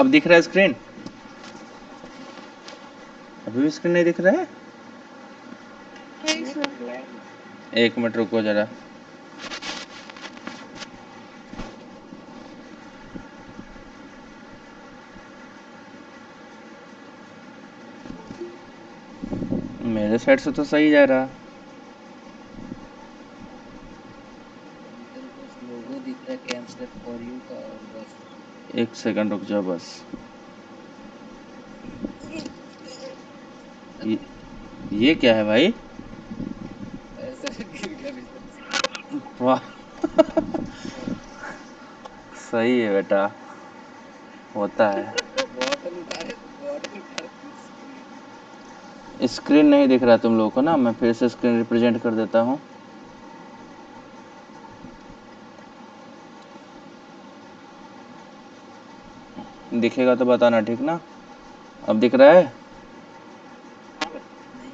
अब दिख रहा है स्क्रीन? अभी भी स्क्रीन नहीं दिख रहा है? नहीं सर। एक मिनट रुको जरा। मेरे साइड से तो सही जा रहा। इधर बस लोगो दिख रहा है कैम स्टेप फॉर यू का और बस। एक सेकंड रुक जाओ बस। ये क्या है भाई? ऐसा गिर गया बिस्तर से। वाह सही है बेटा, होता है। बॉटल उठा रहे तो बॉटल उठा रहे तो स्क्रीन। स्क्रीन नहीं दिख रहा तुम लोगों को ना, मैं फिर से स्क्रीन रिप्रेजेंट कर देता हूँ। दिखेगा तो बताना, ठीक ना? अब दिख रहा है? नहीं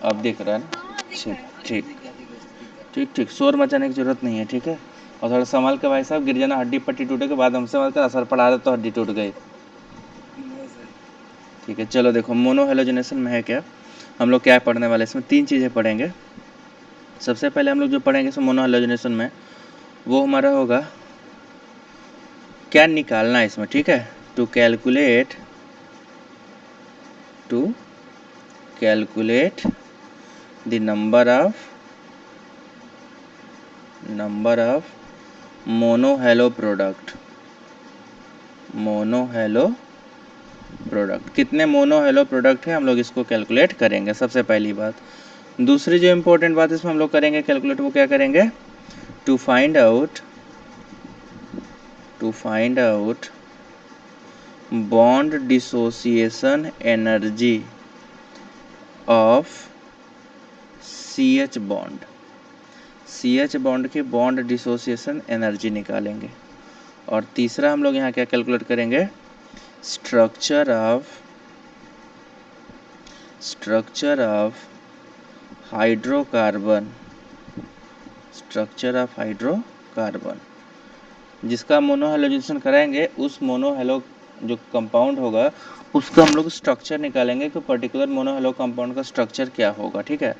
अब दिख रहा है ना? हाँ दिख ठीक रहा है। ठीक दिख रहा ठीक है। ठीक ठीक, शोर मचाने की जरूरत नहीं है, ठीक है? और थोड़ा संभाल के भाई साहब, गिर जाना, हड्डी पट्टी टूटे के बाद हमसे मत कर, असर पड़ा रहा तो हड्डी टूट गई। No sir. ठीक है चलो देखो, मोनो हेलोजनेशन में है क्या, हम लोग क्या पढ़ने वाले हैं इसमें, तीन चीज़ें पढ़ेंगे। सबसे पहले हम लोग जो पढ़ेंगे इसमें मोनो हेलोजनेशन में, वो हमारा होगा क्या निकालना है इसमें, ठीक है? To calculate the number of monohalo product, कितने मोनो हेलो प्रोडक्ट है हम लोग इसको कैलकुलेट करेंगे, सबसे पहली बात। दूसरी जो इम्पोर्टेंट बात इसमें हम लोग करेंगे कैलकुलेट, वो क्या करेंगे, to find out bond dissociation energy of CH bond की बॉन्ड डिसोसिएशन एनर्जी निकालेंगे। और तीसरा हम लोग यहाँ क्या कैलकुलेट करेंगे, स्ट्रक्चर ऑफ हाइड्रोकार्बन, जिसका मोनोहेलोजेनेशन कराएंगे उस मोनोहेलो जो कंपाउंड होगा उसका हम लोग स्ट्रक्चर निकालेंगे कि पर्टिकुलर मोनोहेलो कंपाउंड का स्ट्रक्चर क्या होगा, ठीक है?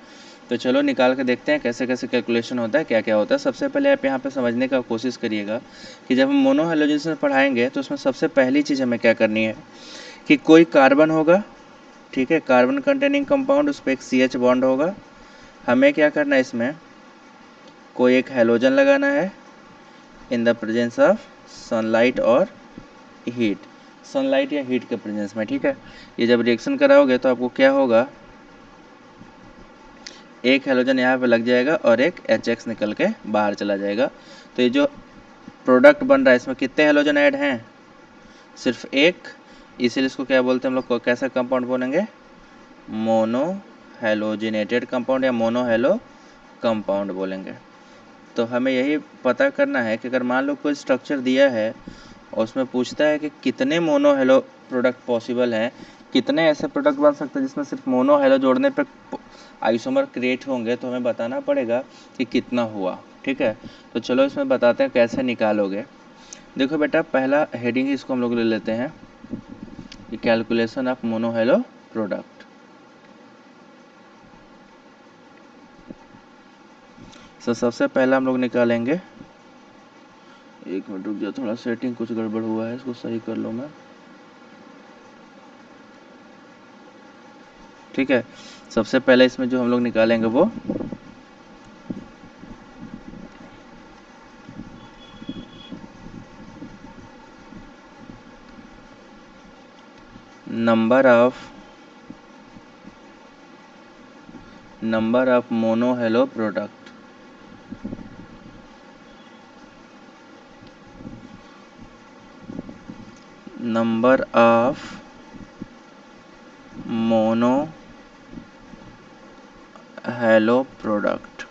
तो चलो निकाल के देखते हैं कैसे कैसे कैलकुलेशन होता है, क्या क्या होता है। सबसे पहले आप यहाँ पे समझने का कोशिश करिएगा कि जब हम मोनोहेलोजेनेशन पढ़ाएंगे तो उसमें सबसे पहली चीज़ हमें क्या करनी है कि कोई कार्बन होगा, ठीक है, कार्बन कंटेनिंग कंपाउंड, उस पर एक CH बॉन्ड होगा। हमें क्या करना है, इसमें कोई एक हेलोजन लगाना है in the presence of sunlight और हीट, सनलाइट या हीट के प्रेजेंस में, ठीक है? ये जब रिएक्शन कराओगे तो आपको क्या होगा, एक हेलोजन यहाँ पे लग जाएगा और एक HX निकल के बाहर चला जाएगा। तो ये जो प्रोडक्ट बन रहा है इसमें कितने हेलोजन ऐड हैं, सिर्फ एक, इसीलिए इसको क्या बोलते हैं हम लोग, कैसा कंपाउंड बोलेंगे, मोनो हेलोजिनेटेड कंपाउंड या मोनो हेलो कंपाउंड बोलेंगे। तो हमें यही पता करना है कि अगर मान लो कोई स्ट्रक्चर दिया है और उसमें पूछता है कि कितने मोनो हेलो प्रोडक्ट पॉसिबल हैं, कितने ऐसे प्रोडक्ट बन सकते हैं जिसमें सिर्फ मोनो हेलो जोड़ने पर आइसोमर क्रिएट होंगे, तो हमें बताना पड़ेगा कि कितना हुआ, ठीक है? तो चलो इसमें बताते हैं कैसे निकालोगे। देखो बेटा, पहला हेडिंग इसको हम लोग ले लेते हैं कि calculation of monohalo product. तो सबसे पहला हम लोग निकालेंगे, एक मिनट रुक जाओ, थोड़ा सेटिंग कुछ गड़बड़ हुआ है, इसको सही कर लो मैं, ठीक है? सबसे पहले इसमें जो हम लोग निकालेंगे वो number of monohalo product, number of monohalo product,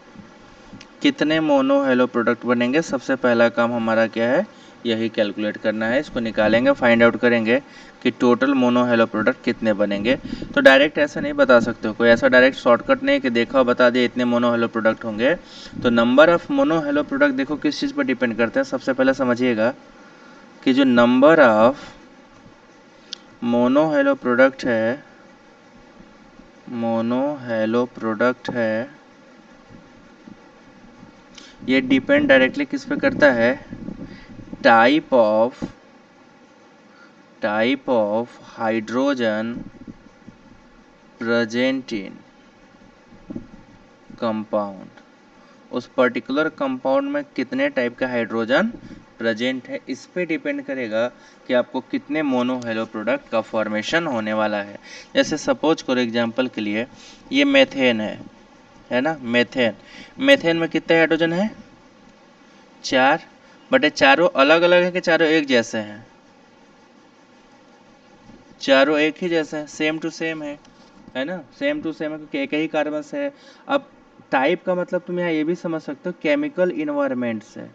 कितने मोनो हेलो प्रोडक्ट बनेंगे, सबसे पहला काम हमारा क्या है, यही कैलकुलेट करना है। इसको निकालेंगे, फाइंड आउट करेंगे कि टोटल मोनो हेलो प्रोडक्ट कितने बनेंगे। तो डायरेक्ट ऐसा नहीं बता सकते हो, कोई ऐसा डायरेक्ट शॉर्टकट नहीं कि देखा बता दिए इतने मोनो हेलो प्रोडक्ट होंगे। तो number of monohalo product देखो किस चीज़ पर डिपेंड करते हैं, सबसे पहले समझिएगा, कि जो number of monohalo product है ये डिपेंड डायरेक्टली किस पे करता है, type of hydrogen present in compound. उस पर्टिकुलर कंपाउंड में कितने टाइप का हाइड्रोजन प्रेजेंट है, इस पे डिपेंड करेगा कि आपको कितने मोनो हेलो प्रोडक्ट का फॉर्मेशन होने वाला है। जैसे सपोज करो एग्जांपल के लिए ये मेथेन है ना, मेथेन में कितने हाइड्रोजन है, 4, बट ये चारों अलग अलग है कि चारों एक जैसे हैं, चारों एक ही जैसे हैं, सेम टू सेम है ना, सेम टू सेम है क्योंकि एक ही कार्बन से है। अब टाइप का मतलब तुम यहाँ ये भी समझ सकते हो केमिकल इन्वायरमेंट से,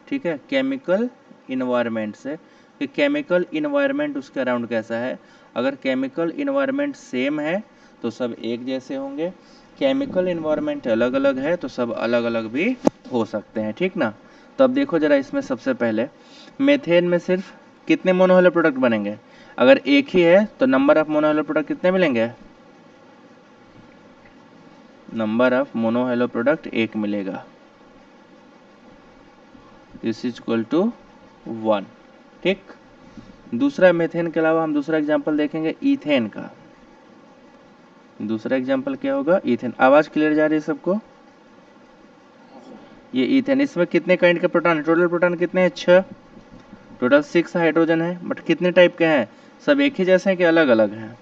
ठीक है, केमिकल इन्वायरमेंट से कि केमिकल इन्वायरमेंट उसके अराउंड कैसा है। अगर केमिकल इन्वायरमेंट सेम है तो सब एक जैसे होंगे, केमिकल इन्वायरमेंट अलग अलग है तो सब अलग अलग भी हो सकते हैं, ठीक ना। तो अब देखो जरा इसमें सबसे पहले मेथेन में सिर्फ कितने मोनोहेलो प्रोडक्ट बनेंगे, अगर एक ही है तो नंबर ऑफ मोनोहेलो प्रोडक्ट कितने मिलेंगे, नंबर ऑफ मोनोहेलो प्रोडक्ट एक मिलेगा, दिस इज इक्वल टू 1, ठीक। दूसरा मेथेन के अलावा हम दूसरा एग्जांपल देखेंगे ईथेन का। दूसरा एग्जांपल क्या होगा, ईथेन। आवाज क्लियर जा रही है सबको, ये ईथेन, इसमें कितने काइंड के प्रोटॉन, टोटल प्रोटॉन कितने हैं, 6, टोटल 6 हाइड्रोजन है, बट कितने टाइप के हैं, सब एक ही जैसे हैं कि अलग अलग हैं,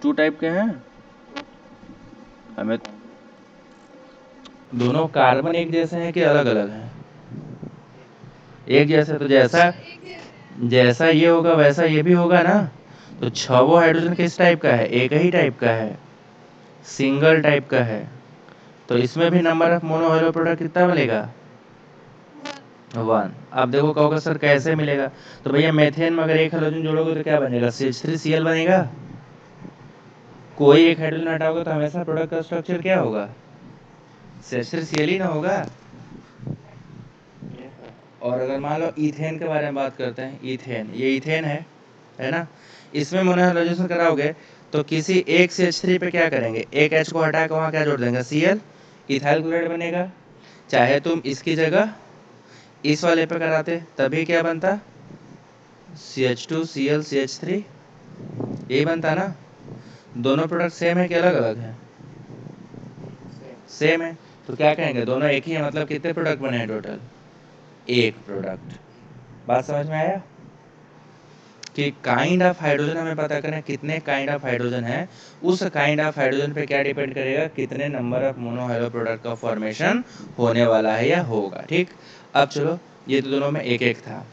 2 टाइप के हैं। हमें दोनों कार्बन एक जैसे हैं कि अलग अलग हैं, एक जैसे, तो जैसा जैसा ये होगा वैसा ये भी होगा ना। तो 6 हाइड्रोजन किस टाइप का है, एक ही टाइप का है, सिंगल टाइप का है, तो इसमें भी नंबर ऑफ मोनोहेलो प्रोडक्ट कितना मिलेगा, 1। अब देखो कहोगे सर कैसे मिलेगा, तो भैया मेथेन में अगर एक हाइड्रोजन जोड़ोगे तो क्या बनेगा, CH3Cl बनेगा। कोई एक हाइड्रोजन हटाओगे तो हमेशा प्रोडक्ट का स्ट्रक्चर क्या होगा, CH3Cl ही ना होगा। और अगर मान लो ईथेन के बारे में बात करते हैं, ईथेन, ये ईथेन है ना, इसमें मोनोहाइड्रोजन कराओगे तो किसी एक CH3 पे क्या करेंगे, एक H को हटा के वहाँ क्या जोड़ देंगे, Cl, इथाइल क्लोराइड बनेगा। चाहे तुम इसकी जगह इस वाले पे कराते तभी क्या बनता, CH2Cl CH3, यही बनता ना। दोनों प्रोडक्ट सेम है कि अलग अलग है, सेम है, तो क्या कहेंगे दोनों एक ही है, मतलब कितने प्रोडक्ट बने हैं टोटल, एक प्रोडक्ट। बात समझ में आया कि काइंड ऑफ हाइड्रोजन हमें पता करें कितने काइंड ऑफ हाइड्रोजन है, उस काइंड ऑफ हाइड्रोजन पे क्या डिपेंड करेगा, कितने नंबर ऑफ मोनोहाइड्रो प्रोडक्ट का फॉर्मेशन होने वाला है या होगा, ठीक। अब चलो ये तो दोनों में एक एक था।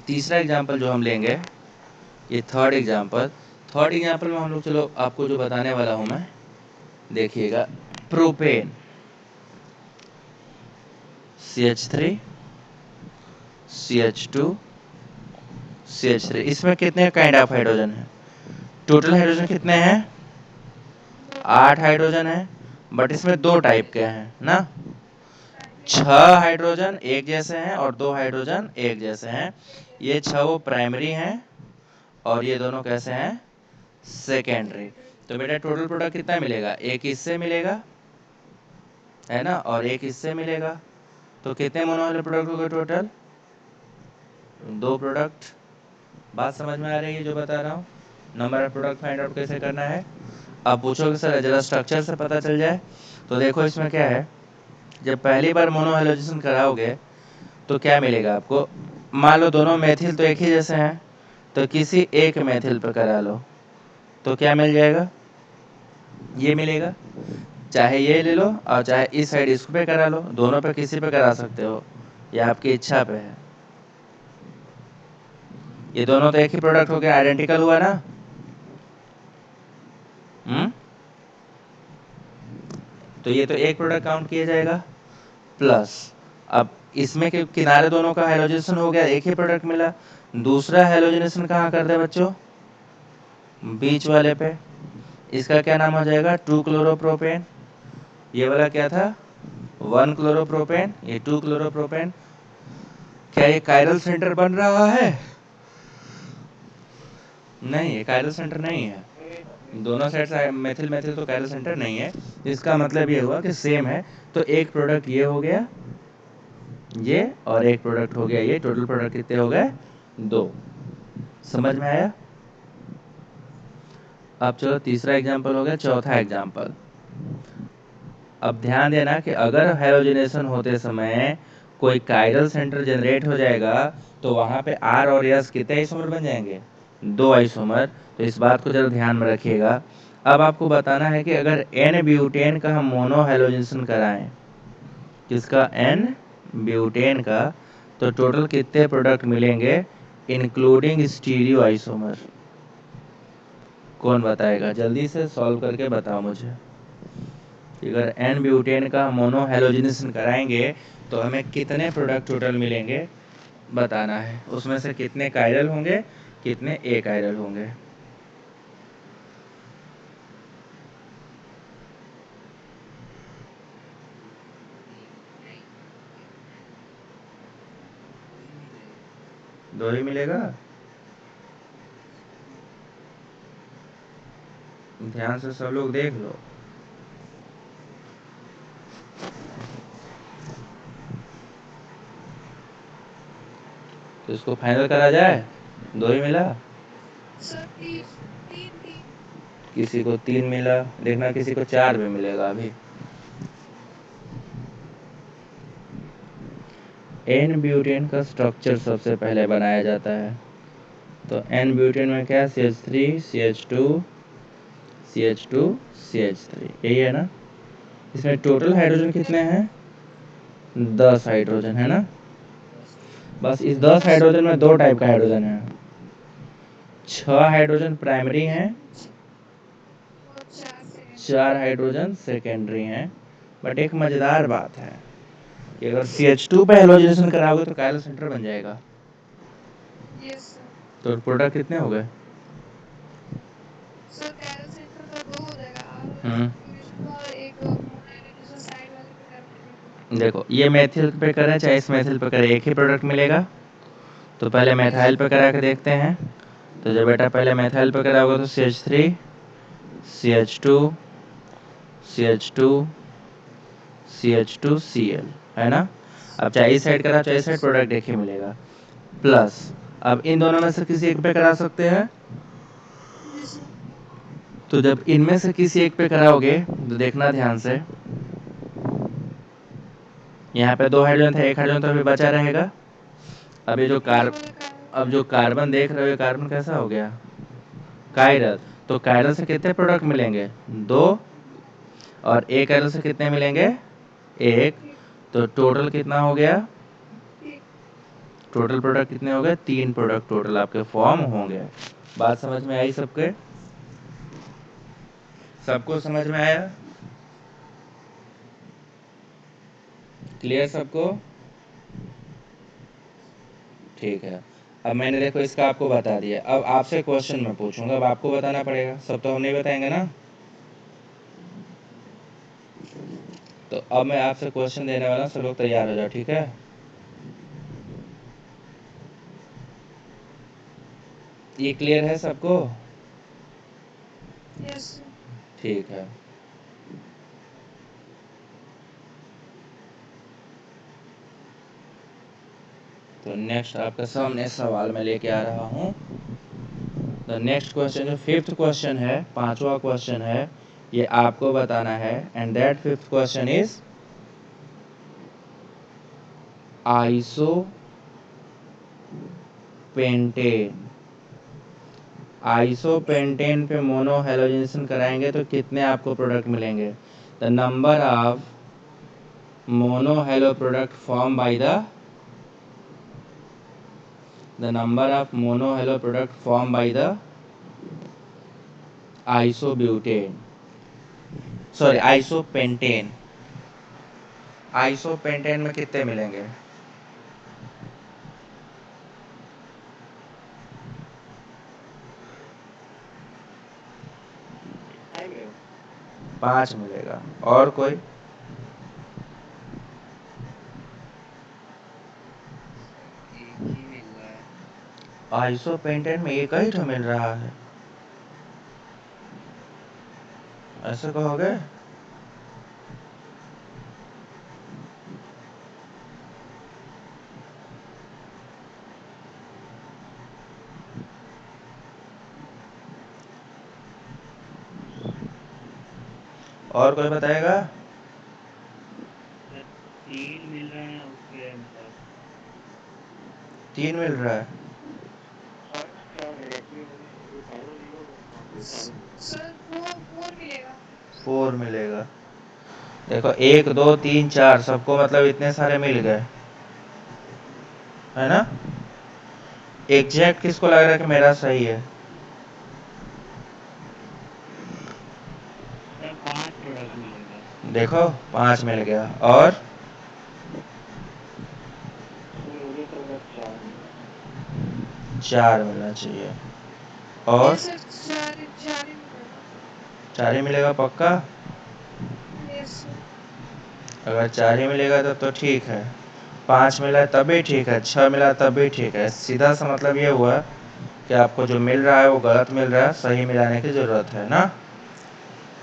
तीसरा एग्जांपल जो हम लेंगे, ये थर्ड एग्जांपल में हम लोग, चलो आपको जो बताने वाला हूं मैं, देखिएगा, प्रोपेन, CH3 CH2 CH3, इसमें कितने काइंड ऑफ हाइड्रोजन है, टोटल हाइड्रोजन कितने हैं, 8 हाइड्रोजन है, बट इसमें 2 टाइप के हैं ना, 6 हाइड्रोजन एक जैसे हैं और 2 हाइड्रोजन एक जैसे हैं। ये 6 वो प्राइमरी हैं और ये दोनों कैसे हैं, सेकेंडरी। तो बेटा टोटल प्रोडक्ट कितना मिलेगा, एक इससे मिलेगा है ना, और एक इससे मिलेगा, तो कितने मोनोहाइड्रो प्रोडक्ट हो गए टोटल, 2 प्रोडक्ट। बात समझ में आ रही है जो बता रहा हूँ, number of product find out कैसे करना है। अब पूछोगे सर जरा स्ट्रक्चर से पता चल जाए, तो देखो इसमें क्या है, जब पहली बार मोनोहाइड्रोजन कराओगे तो क्या मिलेगा आपको, मान लो दोनों मेथिल तो एक ही जैसे हैं, तो किसी एक मेथिल पर करा लो तो क्या मिल जाएगा, ये मिलेगा। चाहे ये ले लो और चाहे इस साइड इस पे करा लो, दोनों पे किसी पे करा सकते हो, ये आपकी इच्छा पे है। ये दोनों तो एक ही प्रोडक्ट हो गया, आइडेंटिकल हुआ ना। तो ये तो एक प्रोडक्ट काउंट किया जाएगा, प्लस अब इसमें के किनारे दोनों का हैलोजेनेशन हो गया, एक ही प्रोडक्ट मिला। दूसरा हैलोजेनेशन कहाँ कर दे बच्चों, बीच वाले पे, इसका क्या नाम हो जाएगा, 2 क्लोरोप्रोपेन। ये वाला क्या था, 1 क्लोरोप्रोपेन, ये 2 क्लोरोप्रोपेन। क्या ये कायरल सेंटर बन रहा है? नहीं, ये कायरल सेंटर नहीं है। दोनों साइड से मेथिल मेथिल तो कायरल सेंटर नहीं है। इसका मतलब ये हुआ कि सेम है। तो एक प्रोडक्ट ये हो गया, ये, और एक प्रोडक्ट हो गया ये। टोटल प्रोडक्ट कितने हो गए? 2। समझ में आया? अब चलो तीसरा एग्जांपल हो गया। चौथा एग्जांपल, अब ध्यान देना कि अगर हेलोजनेशन होते समय कोई कायरल सेंटर जनरेट हो जाएगा तो वहां पे R और S कितने आइसोमर बन जाएंगे? 2 आइसोमर। तो इस बात को जरा ध्यान में रखिएगा। अब आपको बताना है कि अगर N ब्यूटेन का हम मोनो हेलोजनेशन कराएं, किसका? N ब्यूटेन का, तो टोटल कितने प्रोडक्ट मिलेंगे इंक्लूडिंग स्टीरियो आइसोमर? कौन बताएगा? जल्दी से सॉल्व करके बताओ मुझे। अगर N ब्यूटेन का मोनो हेलोजनेशन कराएंगे तो हमें कितने प्रोडक्ट टोटल मिलेंगे बताना है। उसमें से कितने कायरल होंगे, कितने एकायरल होंगे। दो ही मिलेगा। ध्यान से सब लोग देख लो। तो इसको फाइनल करा जाए, 2 ही मिला। सर तीन तीन तीन किसी को 3 मिला, देखना किसी को 4 भी मिलेगा अभी। N ब्यूटेन का स्ट्रक्चर सबसे पहले बनाया जाता है। तो N ब्यूटेन में क्या? CH3 CH2 CH2 CH3, यही है ना? इसमें टोटल हाइड्रोजन कितने हैं? 10 हाइड्रोजन है ना? बस इस 10 हाइड्रोजन में 2 टाइप का हाइड्रोजन है। 6 हाइड्रोजन प्राइमरी हैं, और 4 4 हाइड्रोजन सेकेंडरी हैं। बट एक मजेदार बात है कि अगर CH2 पे हेलोजनेशन कराओगे तो कायरल सेंटर बन जाएगा। Yes sir. तो प्रोडक्ट कितने हो गए? सर कायरल सेंटर का 2 हो जाएगा हम्म। और एक मोनालिसा साइड वाले पे कर देंगे। देखो, ये मेथिल पे करें चाहे इस मेथिल पे करें, एक ही प्रोडक्ट मिलेगा। तो पहले मेथाइल पे करा के देखते हैं। तो जब बेटा पहले मेथाइल पे कराओगे तो CH3 CH2 CH2 CH2 Cl, है ना? अब चाहे इस साइड करा चाहे इस साइड, प्रोडक्ट एक ही मिलेगा। प्लस अब इन दोनों में से किसी एक पे करा सकते हैं। Yes sir. तो जब इनमें से किसी एक पे कराओगे तो देखना ध्यान से, यहाँ पे 2 हाइड्रोजन था, 1 हाइड्रोजन तो अभी बचा रहेगा। अब ये जो अब जो कार्बन देख रहे हो, ये कार्बन कैसा हो गया? कायरल। तो कायरल से कितने प्रोडक्ट मिलेंगे? 2। और एक कायरल से कितने मिलेंगे? 1। तो टोटल कितना हो गया? टोटल प्रोडक्ट कितने हो गए? 3 प्रोडक्ट टोटल आपके फॉर्म होंगे। बात समझ में आई सबके? सबको समझ में आया? क्लियर सबको? ठीक है। अब मैंने देखो इसका आपको बता दिया। अब आपसे क्वेश्चन मैं पूछूंगा, अब आपको बताना पड़ेगा। सब तो हम नहीं बताएंगे ना। तो अब मैं आपसे क्वेश्चन देने वाला हूं, सब लोग तैयार हो जाओ, ठीक है? ये क्लियर है सबको? Yes sir. ठीक है। तो नेक्स्ट आपके सामने सवाल मैं लेके आ रहा हूँ। द नेक्स्ट क्वेश्चन जो 5th क्वेश्चन है, 5वां क्वेश्चन है, ये आपको बताना है। And that 5th question is isopentane. Isopentane पे मोनो हेलोजनेशन कराएंगे तो कितने आपको प्रोडक्ट मिलेंगे? The number of monohalo product form by the number of mono halo product formed by the isobutane, sorry isopentane। Isopentane में कितने मिलेंगे? 5 मिलेगा। और कोई? आइसोपेंटेन में एक ही तो मिल रहा है, ऐसे कहोगे? और कोई बताएगा? 3 मिल रहा है उसके मतलब 3 मिल रहा है। सर फोर मिलेगा। 4 मिलेगा। देखो 1 2 3 4 सबको मतलब इतने सारे मिल गए, है ना? एग्जैक्ट किसको लग रहा है कि मेरा सही है? सर 5 प्रोडक्ट मिलेगा। देखो 5 मिल गया, और मुझे तो लगा 4 4 मिलना चाहिए, और यस सर, चार ही मिलेगा। 4 ही मिलेगा पक्का? Yes sir. अगर 4 ही मिलेगा तब तो ठीक है, 5 मिला तब भी ठीक है, 6 मिला तब भी ठीक है। सीधा सा मतलब ये हुआ कि आपको जो मिल रहा है वो गलत मिल रहा है, सही मिलाने की ज़रूरत है ना।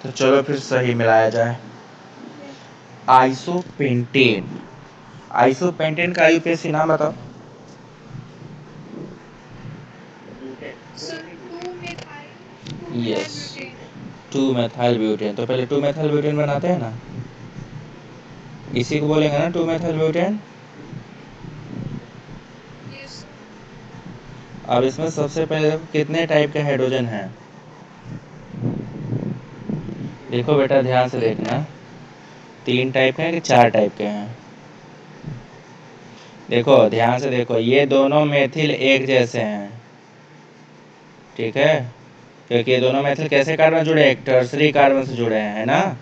तो चलो फिर सही मिलाया जाए। आइसोपेंटेन, आइसोपेंटेन का यूपीएससी नाम बताओ। Sir two methyl yes, butane. 2 methyl butane. तो पहले 2 मेथाइल ब्यूटेन बनाते हैं ना, इसी को बोलेंगे ना 2 मेथाइल ब्यूटेन। Yes sir. अब इसमें सबसे पहले देखो कितने टाइप के हाइड्रोजन हैं। देखो बेटा ध्यान से देखना, 3 टाइप के हैं कि 4 टाइप के हैं? देखो ध्यान से देखो, ये दोनों मेथिल एक जैसे हैं, ठीक है? क्योंकि ये दोनों मेथिल कैसे कार्बन जुड़े हैं? एक टर्सरी कार्बन से जुड़े हैं, है ना?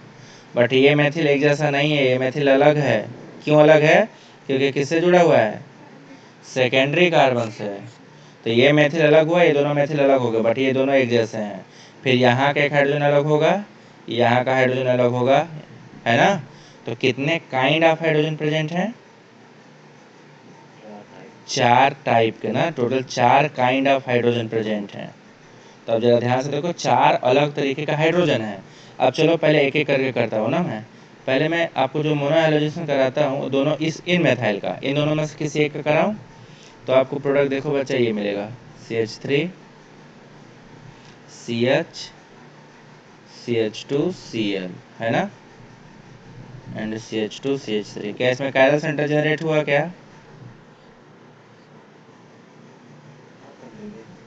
बट ये मेथिल एक जैसा नहीं है, ये मेथिल अलग है। क्यों अलग है? क्योंकि किससे जुड़ा हुआ है? सेकेंडरी कार्बन से। तो ये मेथिल अलग हुआ, ये दोनों मेथिल अलग हो गए, बट ये दोनों एक जैसे हैं। फिर यहाँ का एक हाइड्रोजन अलग होगा, यहाँ का हाइड्रोजन अलग होगा, है ना? तो कितने काइंड ऑफ हाइड्रोजन प्रेजेंट हैं? 4 टाइप के ना, total 4 kind of hydrogen present हैं। तो अब जरा ध्यान से देखो, 4 अलग तरीके का हाइड्रोजन है। अब चलो पहले एक एक करके करता हूँ ना मैं। पहले मैं आपको जो मोनो हाइड्रोजन कराता हूँ दोनों इन मेथाइल का, इन दोनों में से किसी एक का कराऊँ, तो आपको प्रोडक्ट देखो बच्चा ये मिलेगा, CH3 CH CH2 Cl, है ना? And CH2 CH3। क्या इसमें कायरल सेंटर जनरेट हुआ क्या?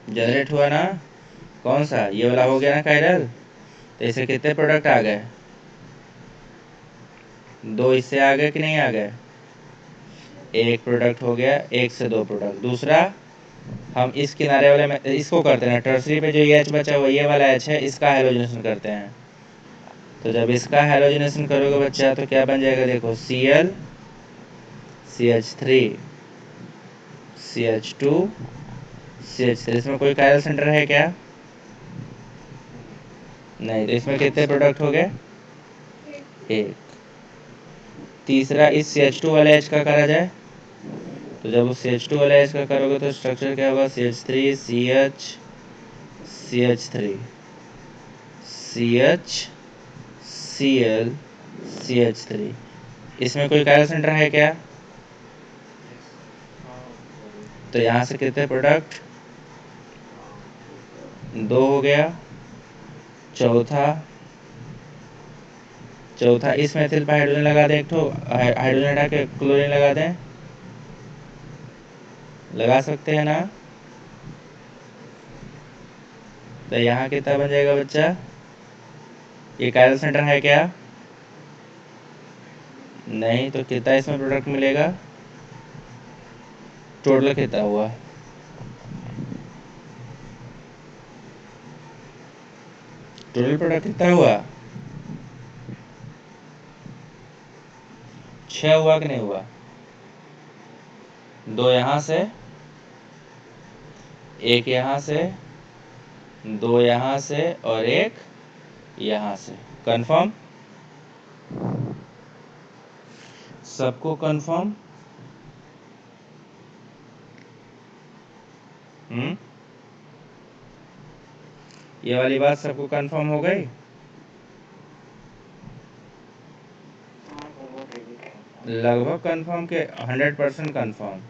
जनरेट हुआ ना? कौन सा? ये वाला हो गया ना कायरल। तो इससे कितने प्रोडक्ट आ गए? 2 इससे आ गए कि नहीं आ गए? एक प्रोडक्ट हो गया, 1 से 2 प्रोडक्ट। दूसरा, हम इस किनारे वाले में इसको करते हैं, टर्सरी पे जो ये H बचा हुआ, ये वाला H है, इसका हाइड्रोजनेशन करते हैं। तो जब इसका हाइड्रोजनेशन करोगे बच्चा तो क्या बन जाएगा? देखो Cl CH3 CH2 CH3। इसमें कोई कायरल सेंटर है क्या? नहीं। तो इसमें कितने प्रोडक्ट हो गए? एक। तीसरा, इस CH2 वाले H का करा जाए, तो जब उस CH2 वाले H का करोगे तो स्ट्रक्चर क्या होगा? CH3 CH CH3 CH Cl CH3। इसमें कोई कायरल सेंटर है क्या? तो यहाँ से कितने प्रोडक्ट? 2 हो गया। चौथा, इस मेथिल पर हाइड्रोजन लगा दें, एक ठो हाइड्रोजन हटा के क्लोरीन लगा दें, लगा सकते हैं ना? तो यहाँ कितना बन जाएगा बच्चा? ये कायरल सेंटर है क्या? नहीं। तो कितना इसमें प्रोडक्ट मिलेगा? टोटल कितना हुआ? टोटल प्रोडक्ट कितना हुआ? 6 हुआ कि नहीं हुआ? 2 यहाँ से, 1 यहाँ से, 2 यहाँ से, और 1 यहाँ से। कंफर्म? सबको कंफर्म? ये वाली बात सबको कंफर्म हो गई? लगभग कंफर्म के 100% कंफर्म?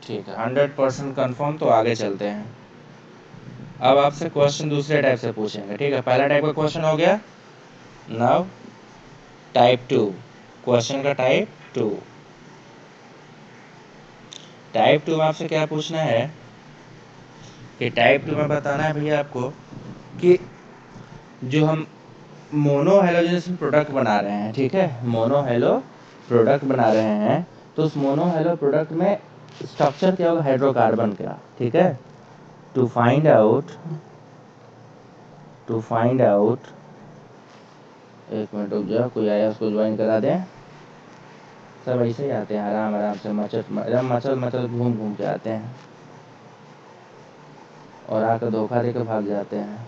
ठीक है, 100% कंफर्म। तो आगे चलते हैं। अब आपसे क्वेश्चन दूसरे टाइप से पूछेंगे, ठीक है। पहला टाइप का क्वेश्चन हो गया। नाउ टाइप 2, क्वेश्चन का टाइप 2। टाइप 2 में आपसे क्या पूछना है कि टाइप 2 में बताना है भैया आपको कि जो हम मोनो हेलोजेनस प्रोडक्ट बना रहे हैं, ठीक है, मोनो हेलो प्रोडक्ट बना रहे हैं, तो उस मोनो हेलो प्रोडक्ट में स्ट्रक्चर क्या होगा हाइड्रोकार्बन का, ठीक है। टू फाइंड आउट एक मिनट रुक जाओ, कोई आया उसको ज्वाइन करा दें। सब ऐसे ही आते हैं, आराम आराम से मचल घूम घूम के आते हैं और आकर धोखा देकर भाग जाते हैं।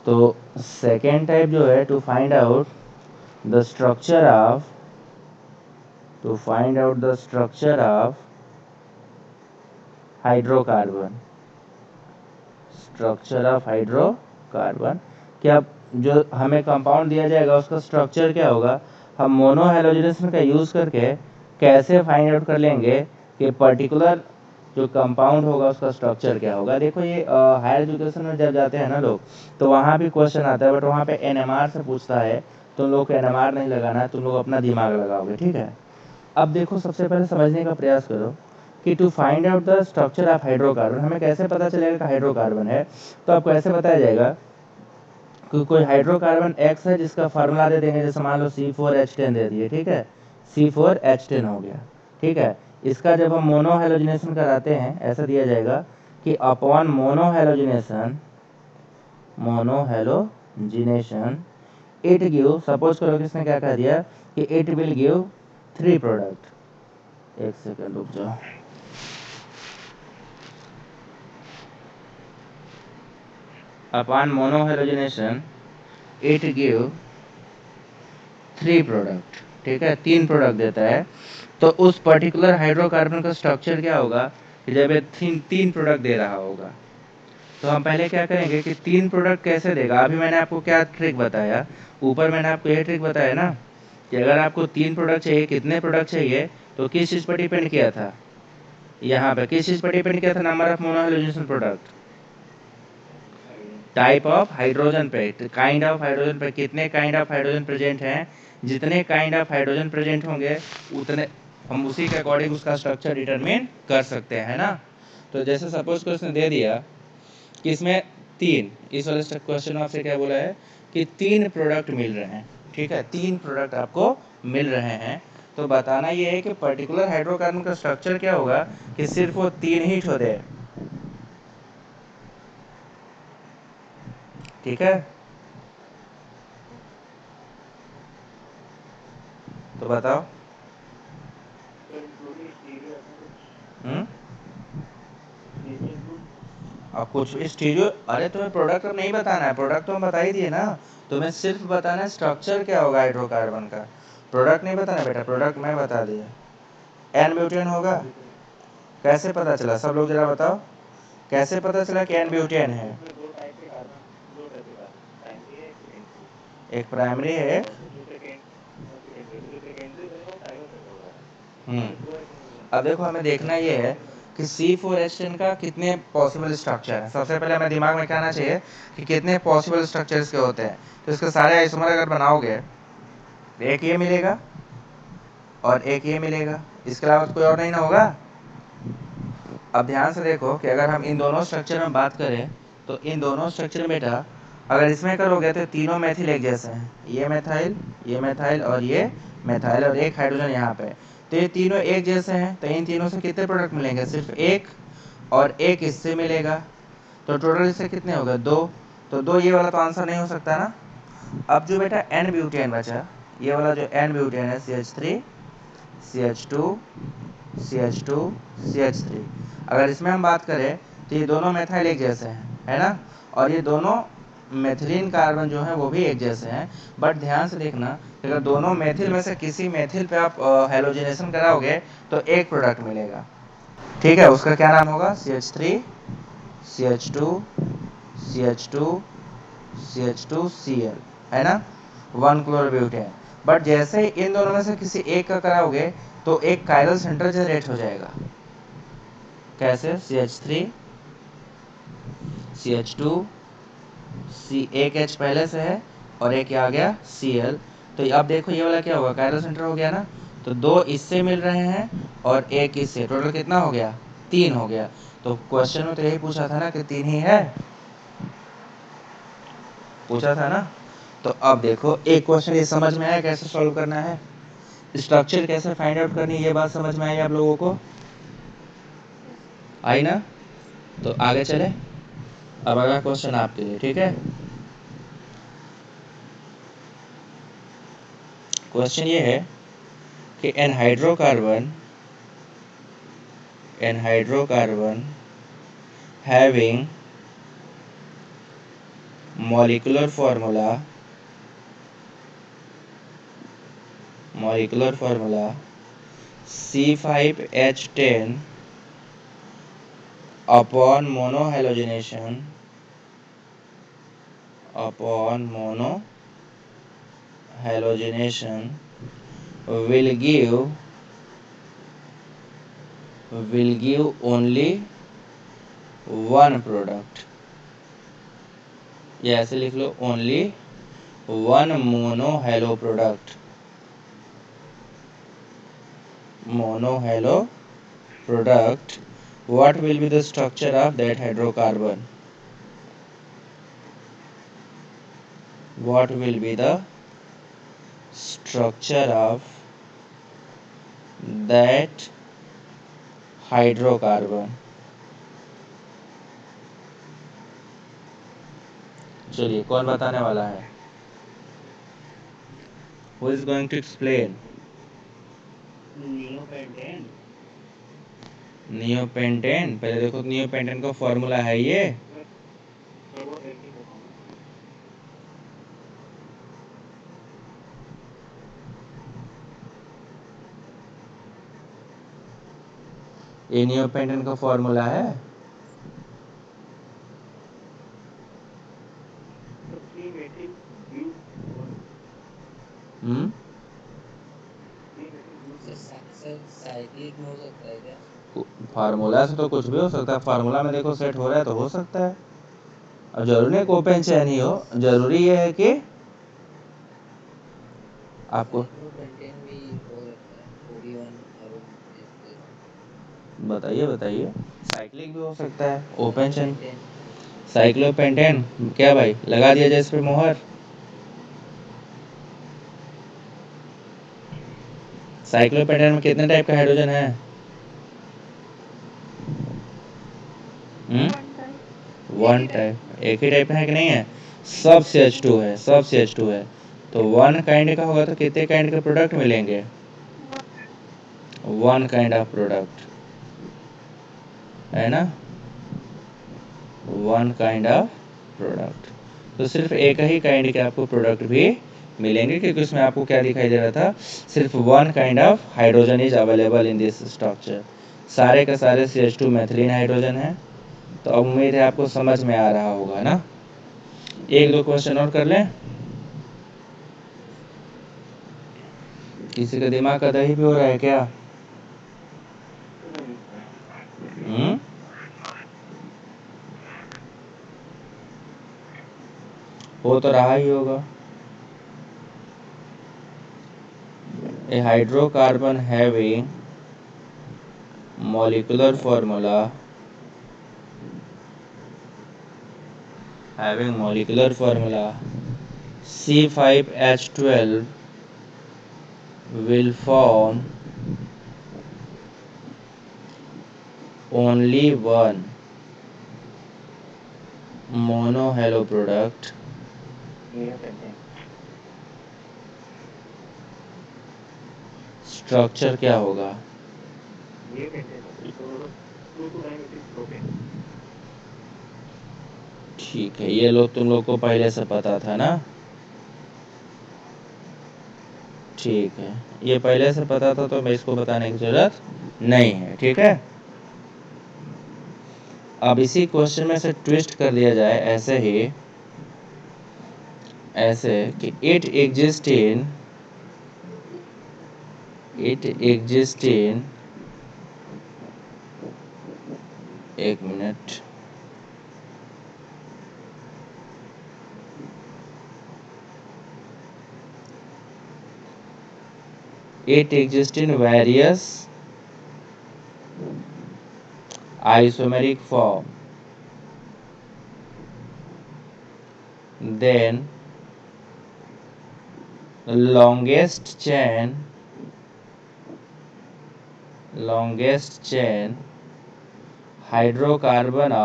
तो सेकेंड टाइप जो है to find out the structure of hydrocarbon, क्या जो हमें कंपाउंड दिया जाएगा उसका स्ट्रक्चर क्या होगा, हम मोनो हेलोजेनस का यूज़ करके कैसे फाइंड आउट कर लेंगे कि पर्टिकुलर जो कंपाउंड होगा उसका स्ट्रक्चर क्या होगा। देखो ये हायर एजुकेशन में जब जाते हैं ना लोग, तो वहाँ भी क्वेश्चन आता है, बट वहाँ पे NMR से पूछता है। तुम लोग को NMR नहीं लगाना है, तुम लोग अपना दिमाग लगाओगे, ठीक है। अब देखो सबसे पहले समझने का प्रयास करो कि to find out the structure of hydrocarbon, हमें कैसे पता चलेगा कि हाइड्रोकार्बन है। तो आपको ऐसे बताया जाएगा कि कोई हाइड्रोकार्बन X है जिसका फार्मूला दे देंगे, जैसे मान लो C4H10 दे दिए, ठीक है, C4H10 हो गया, ठीक है। इसका जब हम मोनो हेलोजिनेशन कराते हैं ऐसा दिया जाएगा कि upon mono halogenation it give, suppose करो कि इसने क्या कह दिया कि इट विल गिव 3 प्रोडक्ट। एक सेकंड रुक जाओ। Upon mono halogenation it give 3 product, ठीक है, 3 प्रोडक्ट देता है। तो उस पर्टिकुलर हाइड्रोकार्बन का स्ट्रक्चर क्या होगा कि जब ये 3 प्रोडक्ट दे रहा होगा, तो हम पहले क्या करेंगे कि 3 प्रोडक्ट कैसे देगा। अभी मैंने आपको क्या ट्रिक बताया, ऊपर मैंने आपको ये ट्रिक बताया ना कि अगर आपको 3 प्रोडक्ट चाहिए, कितने प्रोडक्ट चाहिए, तो किस चीज़ पर डिपेंड किया था, यहाँ पे किस चीज़ पर डिपेंड किया था, number of mono halogenation product, type of hydrogen पे, काइंड ऑफ हाइड्रोजन पे, कितने काइंड ऑफ हाइड्रोजन प्रेजेंट हैं, जितने काइंड ऑफ हाइड्रोजन प्रेजेंट होंगे उतने हम उसी के अकॉर्डिंग उसका स्ट्रक्चर डिटरमिन कर सकते हैं ना। तो जैसे सपोज क्वेश्चन दे दिया कि इसमें 3, इस वाले क्वेश्चन में आपसे क्या बोला है कि 3 प्रोडक्ट मिल रहे हैं, ठीक है, 3 प्रोडक्ट आपको मिल रहे हैं। तो बताना ये है कि पर्टिकुलर हाइड्रोकार्बन का स्ट्रक्चर क्या होगा कि सिर्फ वो 3 ही ठो दे, ठीक है। तो बताओ। अब कुछ स्टीरियो, अरे तुम्हें प्रोडक्ट नहीं बताना है, प्रोडक्ट तो हम बता ही दिए ना, तुम्हें सिर्फ बताना है स्ट्रक्चर क्या होगा हाइड्रोकार्बन का, प्रोडक्ट नहीं बताना बेटा, प्रोडक्ट मैं बता दिया। एन ब्यूटेन होगा, कैसे पता चला, सब लोग जरा बताओ कैसे पता चला कि एन ब्यूटेन है। एक प्राइमरी है, अब देखो हमें देखना ये है कि C4H10 का कितने पॉसिबल स्ट्रक्चर है। सबसे पहले हमें दिमाग में क्या आना चाहिए कि कितने पॉसिबल स्ट्रक्चर्स के होते हैं। तो इसके सारे आइसोमर अगर बनाओगे तो एक ये मिलेगा और एक ये मिलेगा, इसके अलावा कोई और नहीं ना होगा। अब ध्यान से देखो कि अगर हम इन दोनों स्ट्रक्चर में बात करें तो इन दोनों स्ट्रक्चर में बेटा अगर इसमें करोगे तो तीनों मैथिल एक जैसे हैं, ये मैथाइल और ये मैथाइल और एक हाइड्रोजन यहाँ पे, तो ये तीनों एक जैसे हैं। तो इन तीनों से कितने प्रोडक्ट मिलेंगे, सिर्फ एक, और एक इससे मिलेगा, तो टोटल इससे कितने हो गए, 2। तो 2 ये वाला तो आंसर नहीं हो सकता ना। अब जो बेटा एन ब्यूटेन बचा, ये वाला जो एन ब्यूटेन है CH3 CH2 CH2 CH3, अगर इसमें हम बात करें तो ये दोनों मैथाइल एक जैसे हैं, है ना, और ये दोनों मेथिलीन कार्बन जो है वो भी एक जैसे हैं, बट ध्यान से देखना अगर दोनों मेथिल में से किसी मेथिल पे आप हेलोजिनेशन कराओगे तो एक प्रोडक्ट मिलेगा, ठीक है। उसका क्या नाम होगा, CH3 CH2 CH2 CH2Cl, है ना, 1 क्लोरोब्यूटेन। बट जैसे ही इन दोनों में से किसी एक का कराओगे तो एक कायरल सेंटर जनरेट हो जाएगा। कैसे, CH3 CH2 एक H पहले से है और एक आ गया Cl, तो अब देखो ये वाला क्या होगा, कायरल सेंटर हो गया ना, तो दो इससे मिल रहे हैं और एक इससे, टोटल कितना हो गया, 3 हो गया। तो क्वेश्चन में तो यही पूछा था ना कि 3 ही है, पूछा था ना। तो अब देखो एक क्वेश्चन ये समझ में आया कैसे सॉल्व करना है, स्ट्रक्चर कैसे फाइंड आउट करनी है, ये बात समझ में आई आप लोगों को, आई ना। तो आगे चले, अब अगला क्वेश्चन आपके लिए, ठीक है। क्वेश्चन ये है कि an hydrocarbon having molecular formula C5H10 upon monohalogenation will give only one product, या ऐसे लिख लो only one monohalo product, what will be the structure of that hydrocarbon, what will be the structure of that hydrocarbon। चलिए कौन बताने वाला है, who is going to explain। Neopentane, पहले देखो नियोपेंटेन का फॉर्मूला है ये, नियोपेंटेन का फॉर्मूला है, साइक्लिक में हो सकता है क्या? फार्मूला से तो कुछ भी हो सकता है, फार्मूला में देखो सेट हो रहा है तो हो सकता है, अब जरूरी नहीं ओपन चैन ही हो, जरूरी ये है कि आपको भी हो सकता है, OB1 और बताइए साइक्लिक भी हो सकता है, ओपन चैन, साइक्लोपेंटेन, क्या भाई लगा दिया जाए इस पे मोहर। साइक्लोपेंटेन में कितने टाइप का हाइड्रोजन है, वन टाइप, एक ही टाइप है कि नहीं है, सब CH2 है, सब CH2 है, तो वन काइंड का होगा तो कितने काइंड के प्रोडक्ट मिलेंगे, वन काइंड ऑफ प्रोडक्ट, है ना, वन काइंड ऑफ प्रोडक्ट। तो सिर्फ एक ही काइंड के आपको प्रोडक्ट भी मिलेंगे, क्योंकि उसमें आपको क्या दिखाई दे रहा था, सिर्फ one kind of hydrogen is available in this structure, सारे के सारे CH2 मेथिलीन हाइड्रोजन है। तो अब उम्मीद है आपको समझ में आ रहा होगा ना। एक दो क्वेश्चन और कर लें, किसी का दिमाग का दही भी हो रहा है क्या, हो तो रहा ही होगा। A hydrocarbon having molecular formula C5H12 will form only one monohalo product structure क्या होगा, ठीक है, ये लोग तुम लोग को पहले से पता था ना। ठीक है, ये पहले से पता था तो मैं इसको बताने की जरूरत नहीं है। ठीक है, अब इसी क्वेश्चन में से ट्विस्ट कर दिया जाए ऐसे ही, ऐसे कि इट एग्जिस्ट इन एक minute, it exists in various isomeric form, then the longest chain hydrocarbon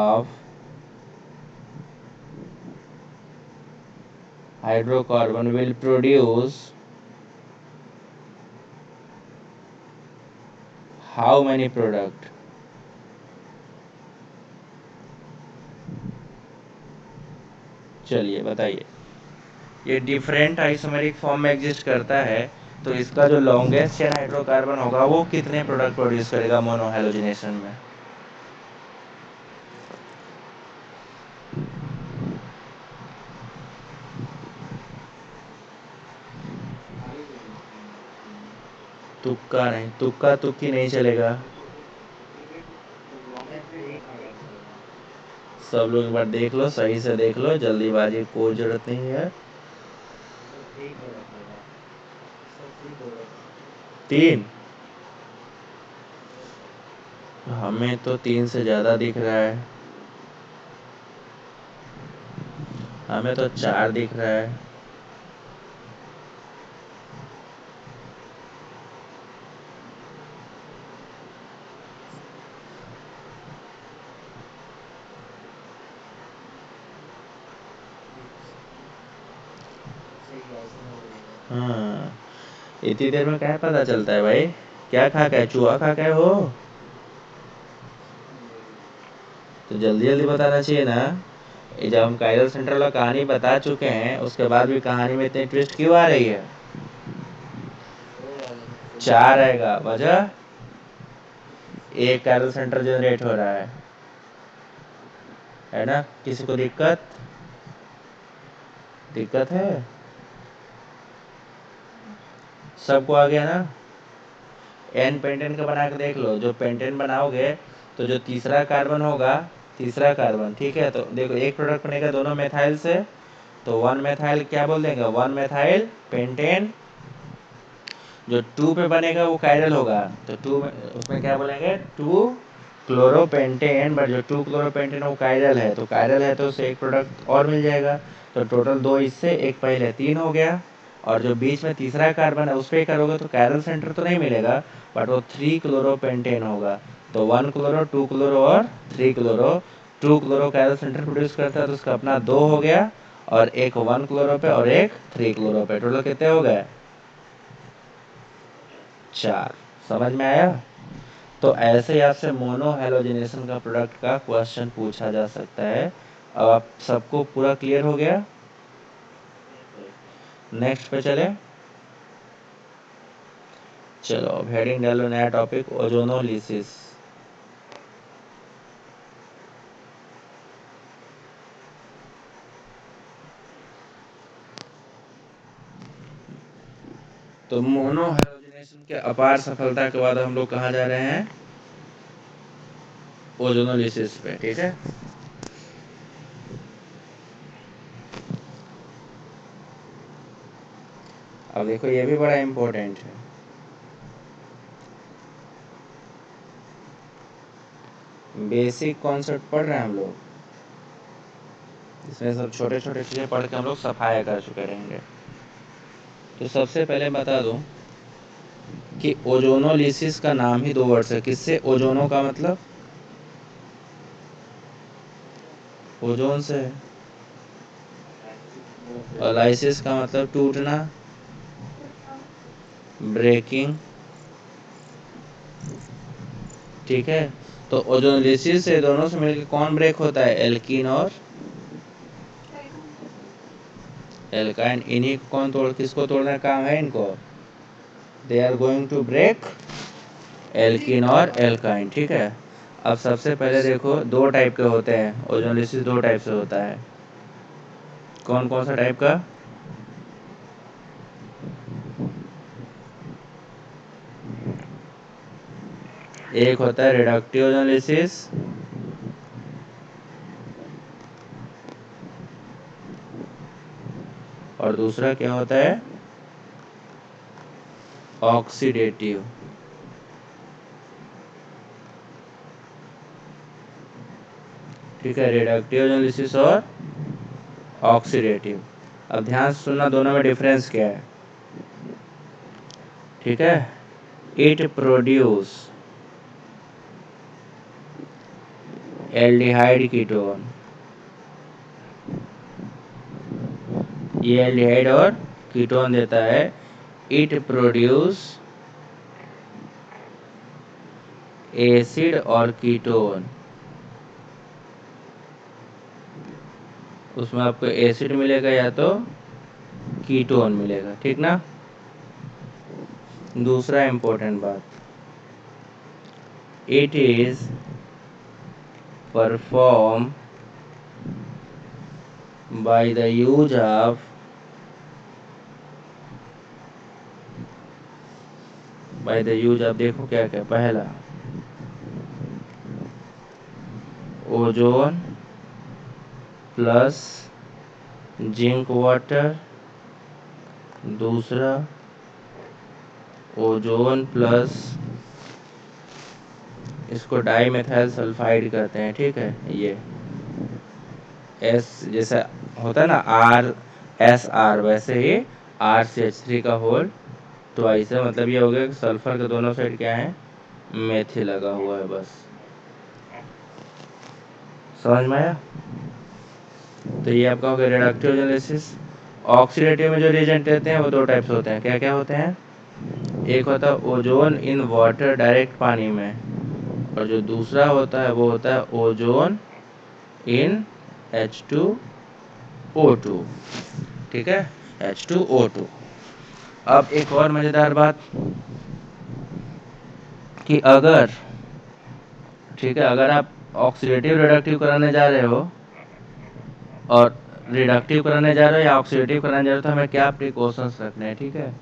will produce how many product? चलिए बताइए, ये डिफरेंट आइसोमेरिक फॉर्म में एग्जिस्ट करता है, तो इसका जो लॉन्गेस्ट चेन हाइड्रोकार्बन होगा वो कितने प्रोडक्ट प्रोड्यूस करेगा मोनोहैलोजिनेशन में? तुक्का नहीं, तुक्का तुक्की नहीं चलेगा। सब लोग एक बार देख लो, सही से देख लो, जल्दीबाजी कोई जरूरत नहीं है। 3, हमें तो 3 से ज्यादा दिख रहा है, हमें तो 4 दिख रहा है। हाँ, इतनी देर में क्या पता चलता है भाई? क्या खा के, चूहा खा के हो? तो जल्दी जल्दी बताना चाहिए ना। ये जब हम कायरल सेंटर वाला कहानी बता चुके हैं, उसके बाद भी कहानी में इतनी ट्विस्ट क्यों आ रही है? 4 आएगा, वजह एक कायरल सेंटर जनरेट हो रहा है ना? किसी को दिक्कत है? सबको आ गया ना? एन पेंटेन का बना के देख लो, जो पेंटेन बनाओगे तो जो तीसरा कार्बन होगा, तीसरा कार्बन, ठीक है, तो देखो एक प्रोडक्ट बनेगा दोनों मेथाइल से, तो 1 मेथाइल क्या बोल देंगे, 1 मेथाइल पेंटेन। जो 2 पे बनेगा वो कायरल होगा, तो 2 उसमें क्या बोलेंगे, 2 क्लोरोपेंटेन, बट जो 2 क्लोरोपेंटेन वो कायरल है, तो कायरल है तो उसे एक प्रोडक्ट और मिल जाएगा, तो टोटल 2 इससे, एक पहले 3 हो गया। और जो बीच में तीसरा कार्बन है उस पर करोगे तो कायरल सेंटर तो नहीं मिलेगा, बट वो 3 क्लोरोपेंटेन होगा, तो 1 क्लोरो, 2 क्लोरो और 3 chloro, 2 chloro chiral centre produce करता है, तो उसका अपना 2 हो गया, और एक 1 क्लोरो पे और एक 3 क्लोरो पे, टोटल कितने हो गए, 4। समझ में आया? तो ऐसे ही आपसे मोनोहैलोजिनेशन का प्रोडक्ट का क्वेश्चन पूछा जा सकता है। अब आप सबको पूरा क्लियर हो गया? नेक्स्ट पे चले। चलो अब हेडिंग डालो, नया टॉपिक, ओजोनोलिसिस। तो मोनोहैलोजिनेशन के अपार सफलता के बाद हम लोग कहाँ जा रहे हैं, ओजोनोलिसिस पे। ठीक है, अब देखो ये भी बड़ा इंपॉर्टेंट है। बेसिक कॉन्सेप्ट पढ़ रहे हैं हम लोग, इसमें सब छोटे छोटे चीजें पढ़ के हम लोग सफाया कर चुके रहेंगे। तो सबसे पहले बता दूं कि ओजोनोलिसिस का नाम ही 2 वर्ड से, किससे, ओजोनो का मतलब ओजोन से, और लाइसिस का मतलब टूटना, ब्रेकिंग। ठीक है, तो ओजोनोलिसिस से दोनों से मिलकर कौन ब्रेक होता है, एल्कीन और एल्काइन। इन्हीं को कौन तोड़, किसको तोड़ने का काम है इनको? They are going to break alkene और एल्काइन, ठीक है। अब सबसे पहले देखो दो टाइप के होते हैं, ओजोनोलिसिस दो टाइप से होता है। कौन कौन सा टाइप का? एक होता है रिडक्टिव ओजोनोलिसिस, और दूसरा क्या होता है? ऑक्सीडेटिव। ठीक है, रिडक्टिव ओजोनोलिसिस और ऑक्सीडेटिव। अब ध्यान से सुनना, दोनों में डिफरेंस क्या है, ठीक है। इट प्रोड्यूस एल्डिहाइड कीटोन, ये एल्डिहाइड और कीटोन देता है। इट प्रोड्यूस एसिड और कीटोन, उसमें आपको एसिड मिलेगा या तो कीटोन मिलेगा, ठीक ना। दूसरा इंपॉर्टेंट बात, it is perform by the use of देखो क्या क्या, पहला ओजोन प्लस जिंक वाटर, दूसरा ओजोन प्लस, इसको डाई मेथाइल सल्फाइड कहते हैं, ठीक है। ये एस जैसा होता है ना, RSR, वैसे ही RCH3 का होल ट्वाइस है। मतलब ये हो गया कि सल्फर के दोनों साइड क्या है, मेथी लगा हुआ है, बस समझ में आया। तो ये आपका हो गया रिडक्टिव ओजोनोलिसिस। ऑक्सीडेटिव में जो रिएजेंट रहते हैं वो दो टाइप्स होते हैं, क्या क्या होते हैं? एक होता है ओजोन इन वाटर, डायरेक्ट पानी में, और जो दूसरा होता है वो होता है ओजोन इन H2O2, ठीक है, H2O2। अब एक और मजेदार बात कि अगर, ठीक है, अगर आप ऑक्सीडेटिव रिडक्टिव कराने जा रहे हो और रिडक्टिव कराने जा रहे हो या ऑक्सीडेटिव कराने जा रहे हो, तो हमें क्या प्रिकॉशंस रखने हैं, ठीक है।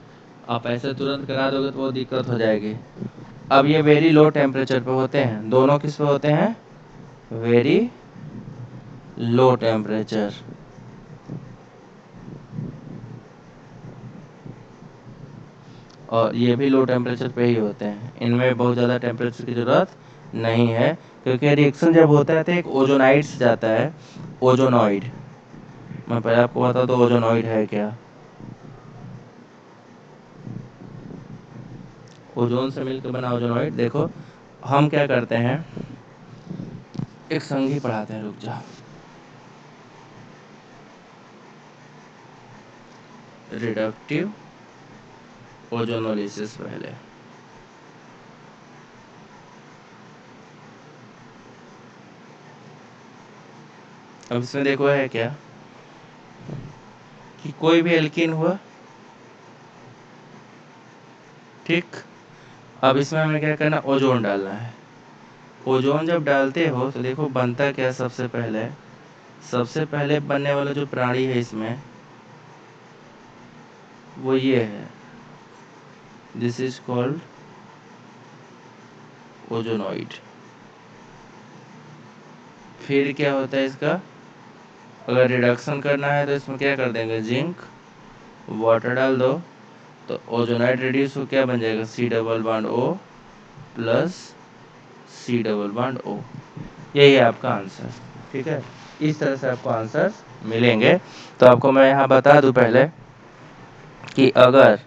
आप ऐसे तुरंत करा दोगे तो वो दिक्कत हो जाएगी। अब ये वेरी लो टेम्परेचर पे होते हैं, दोनों किस पे होते हैं? Very low temperature. और ये भी लो टेम्परेचर पे ही होते हैं, इनमें बहुत ज़्यादा टेम्परेचर की ज़रूरत नहीं है, क्योंकि रिएक्शन जब होता है तो एक ओजोनाइड से जाता है, ओजोनॉइड। मैं पहले आपको बता दो ओजोनॉइड है क्या। ओजोन से मिलकर बना ओजोनॉइड। देखो हम क्या करते हैं, एक संगी पढ़ाते हैं, रुक जा। रिडक्टिव ओजोनोलिसिस पहले, अब इसमें देखो है क्या कि कोई भी एल्कीन हुआ, ठीक। अब इसमें हमें क्या करना, ओजोन डालना है। ओजोन जब डालते हो तो देखो बनता क्या है, सबसे पहले बनने वाला जो प्राणी है इसमें वो ये है, दिस इज कॉल्ड ओजोनॉइड। फिर क्या होता है इसका, अगर रिडक्शन करना है तो इसमें क्या कर देंगे, जिंक वाटर डाल दो, तो ओजोनाइड रिड्यूस हो क्या बन जाएगा, C double bond O plus C double bond O। यही है आपका आंसर, ठीक है। इस तरह से आपको आंसर मिलेंगे। तो आपको मैं यहाँ बता दूं पहले कि अगर,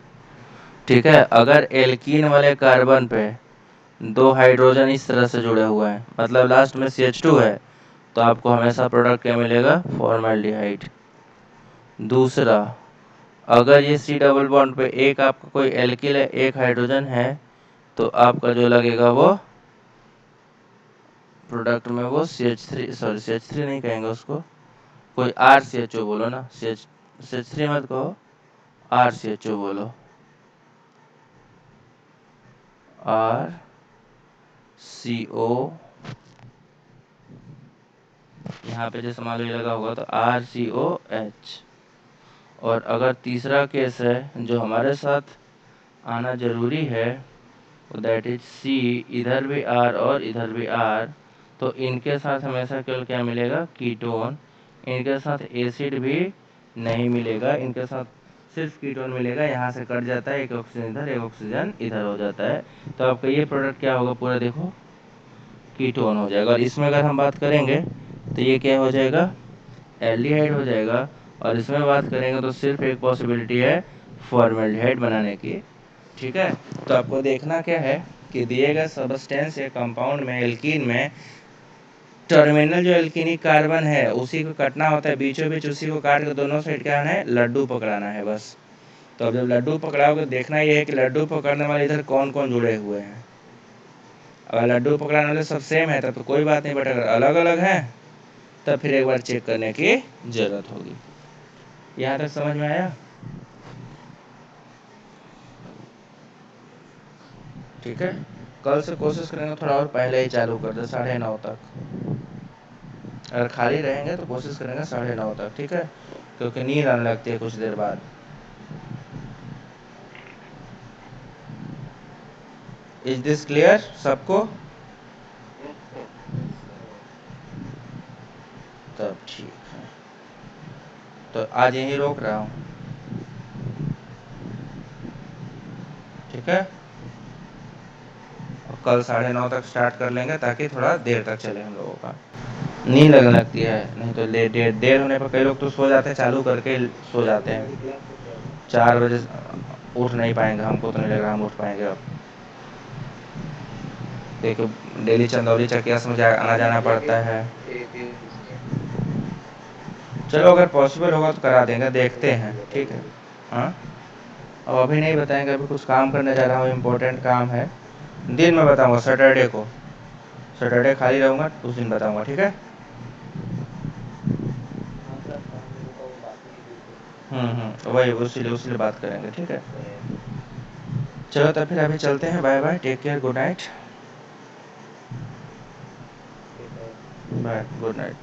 ठीक है, अगर एल्कीन वाले कार्बन पे दो हाइड्रोजन इस तरह से जुड़े हुए हैं, मतलब लास्ट में CH2 है, तो आपको हमेशा प्रोडक्ट क्या मिलेगा, फॉर्मल्डिहाइड। दूसरा, अगर ये C डबल बॉन्ड पे एक आपका कोई एल्किल है, एक हाइड्रोजन है, तो आपका जो लगेगा वो प्रोडक्ट में वो CH3, सॉरी CH3 नहीं कहेंगे उसको, कोई RCHO बोलो ना, CH CH3 मत कहो, RCHO बोलो, RCO। यहाँ पे जैसे मान लो ये लगा होगा तो RCOH। और अगर तीसरा केस है जो हमारे साथ आना जरूरी है, तो दैट इज C, इधर भी R और इधर भी R, तो इनके साथ हमेशा केवल क्या मिलेगा, कीटोन। इनके साथ एसिड भी नहीं मिलेगा, इनके साथ सिर्फ कीटोन मिलेगा। यहाँ से कट जाता है, एक ऑक्सीजन इधर एक ऑक्सीजन इधर हो जाता है, तो आपका ये प्रोडक्ट क्या होगा, पूरा देखो कीटोन हो जाएगा। और इसमें अगर हम बात करेंगे तो ये क्या हो जाएगा, एल्डिहाइड हो जाएगा। और इसमें बात करेंगे तो सिर्फ एक पॉसिबिलिटी है फॉर्मेल्डिहाइड बनाने की। ठीक है, तो आपको देखना क्या है कि दिए गए सब्सटेंस या कंपाउंड में, एल्कीन में, टर्मिनल जो एल्कीनिक कार्बन है उसी को काटना होता है, बीचों बीच उसी को काट के दोनों साइड क्या है, लड्डू पकड़ाना है बस। तो अब जब लड्डू पकड़ाओगे देखना ये है कि लड्डू पकड़ने वाले इधर कौन कौन जुड़े हुए हैं। अगर लड्डू पकड़ाने वाले सब सेम है तब तो कोई बात नहीं, बट अगर अलग अलग हैं तब फिर एक बार चेक करने की जरूरत होगी। यहाँ तक समझ में आया? ठीक है, कल से कोशिश करेंगे थोड़ा और पहले ही चालू कर दे, 9:30 तक। अगर खाली रहेंगे तो कोशिश करेंगे 9:30 तक, ठीक है, क्योंकि नींद आने लगती है कुछ देर बाद। इज दिस क्लियर सबको? तब ठीक है, तो आज यहीं रोक रहा हूँ, ठीक है। और कल 9:30 तक स्टार्ट कर लेंगे ताकि थोड़ा देर तक चले हम लोगों का। नींद लगने लगती है, नहीं तो देर होने पर कई लोग तो सो जाते हैं, चालू करके सो जाते हैं। 4 बजे उठ नहीं पाएंगे, हमको तो नहीं लग रहा हम उठ पाएंगे अब। देखो डेली चंदौली चकिया से मुझे आना जाना पड़ता है। चलो अगर पॉसिबल होगा तो करा देंगे, देखते हैं, ठीक है। हाँ, अब अभी नहीं बताएंगे, अभी कुछ काम करने जा रहा हूँ, इम्पोर्टेंट काम है। दिन में बताऊंगा, सैटरडे को, सैटरडे खाली रहूँगा उस दिन बताऊंगा, ठीक है। वही उसी बात करेंगे, ठीक है। चलो तो फिर अभी चलते हैं, bye bye, take care, good night, bye, good night.